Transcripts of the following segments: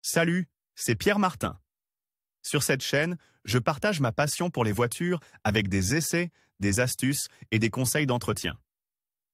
Salut, c'est Pierre Martin. Sur cette chaîne, je partage ma passion pour les voitures avec des essais, des astuces et des conseils d'entretien.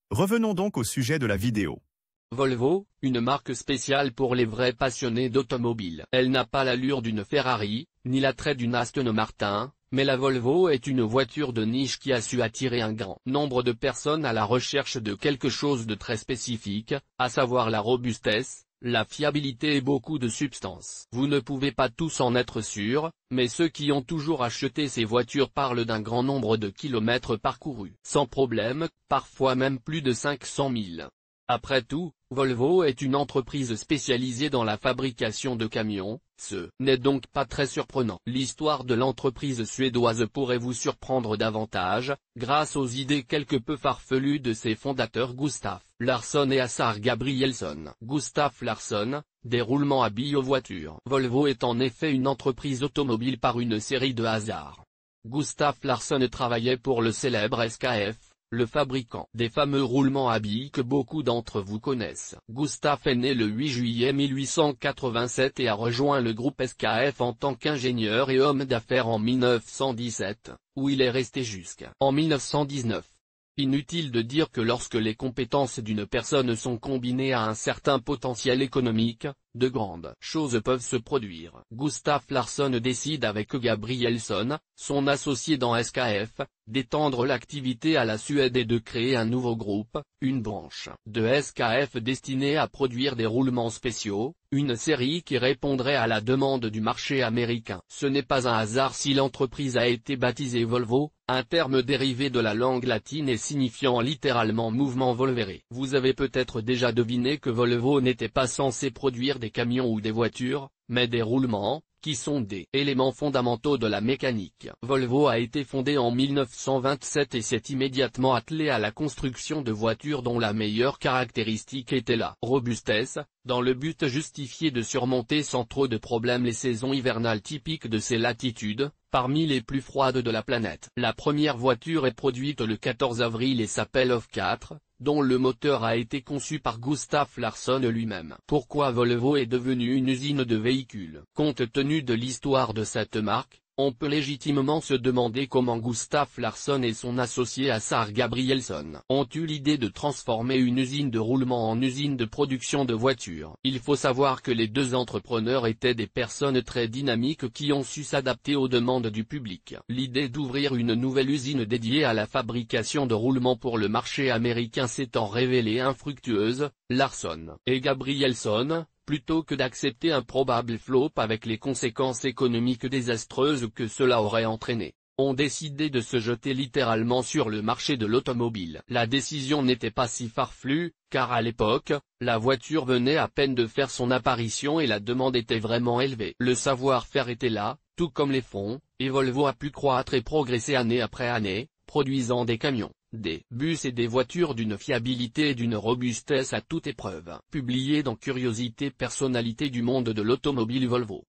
Revenons donc au sujet de la vidéo. Volvo, une marque spéciale pour les vrais passionnés d'automobile. Elle n'a pas l'allure d'une Ferrari, ni l'attrait d'une Aston Martin, mais la Volvo est une voiture de niche qui a su attirer un grand nombre de personnes à la recherche de quelque chose de très spécifique, à savoir la robustesse, la fiabilité et beaucoup de substance. Vous ne pouvez pas tous en être sûrs, mais ceux qui ont toujours acheté ces voitures parlent d'un grand nombre de kilomètres parcourus. Sans problème, parfois même plus de 500 000. Après tout, Volvo est une entreprise spécialisée dans la fabrication de camions, ce n'est donc pas très surprenant. L'histoire de l'entreprise suédoise pourrait vous surprendre davantage, grâce aux idées quelque peu farfelues de ses fondateurs Gustaf Larsson et Assar Gabrielsson. Gustaf Larsson, des roulements à billes aux voitures. Volvo est en effet une entreprise automobile par une série de hasards. Gustaf Larsson travaillait pour le célèbre SKF, le fabricant des fameux roulements à billes que beaucoup d'entre vous connaissent. Gustaf est né le 8 juillet 1887 et a rejoint le groupe SKF en tant qu'ingénieur et homme d'affaires en 1917, où il est resté jusqu'en 1919. Inutile de dire que lorsque les compétences d'une personne sont combinées à un certain potentiel économique, de grandes choses peuvent se produire. Gustaf Larsson décide avec Gabrielsson, son associé dans SKF, d'étendre l'activité à la Suède et de créer un nouveau groupe, une branche de SKF destinée à produire des roulements spéciaux, une série qui répondrait à la demande du marché américain. Ce n'est pas un hasard si l'entreprise a été baptisée Volvo, un terme dérivé de la langue latine et signifiant littéralement mouvement volvere. Vous avez peut-être déjà deviné que Volvo n'était pas censé produire des camions ou des voitures, mais des roulements, qui sont des éléments fondamentaux de la mécanique. Volvo a été fondée en 1927 et s'est immédiatement attelée à la construction de voitures dont la meilleure caractéristique était la robustesse, dans le but justifié de surmonter sans trop de problèmes les saisons hivernales typiques de ces latitudes, parmi les plus froides de la planète. La première voiture est produite le 14 avril et s'appelle OF4, dont le moteur a été conçu par Gustaf Larsson lui-même. Pourquoi Volvo est devenue une usine de véhicules? Compte tenu de l'histoire de cette marque, on peut légitimement se demander comment Gustaf Larsson et son associé Assar Gabrielsson ont eu l'idée de transformer une usine de roulement en usine de production de voitures. Il faut savoir que les deux entrepreneurs étaient des personnes très dynamiques qui ont su s'adapter aux demandes du public. L'idée d'ouvrir une nouvelle usine dédiée à la fabrication de roulements pour le marché américain s'étant révélée infructueuse, Larsson et Gabrielsson, plutôt que d'accepter un probable flop avec les conséquences économiques désastreuses que cela aurait entraîné, ont décidé de se jeter littéralement sur le marché de l'automobile. La décision n'était pas si farfelue, car à l'époque, la voiture venait à peine de faire son apparition et la demande était vraiment élevée. Le savoir-faire était là, tout comme les fonds, et Volvo a pu croître et progresser année après année, produisant des camions, des bus et des voitures d'une fiabilité et d'une robustesse à toute épreuve. Publié dans Curiosité personnalité du monde de l'automobile Volvo.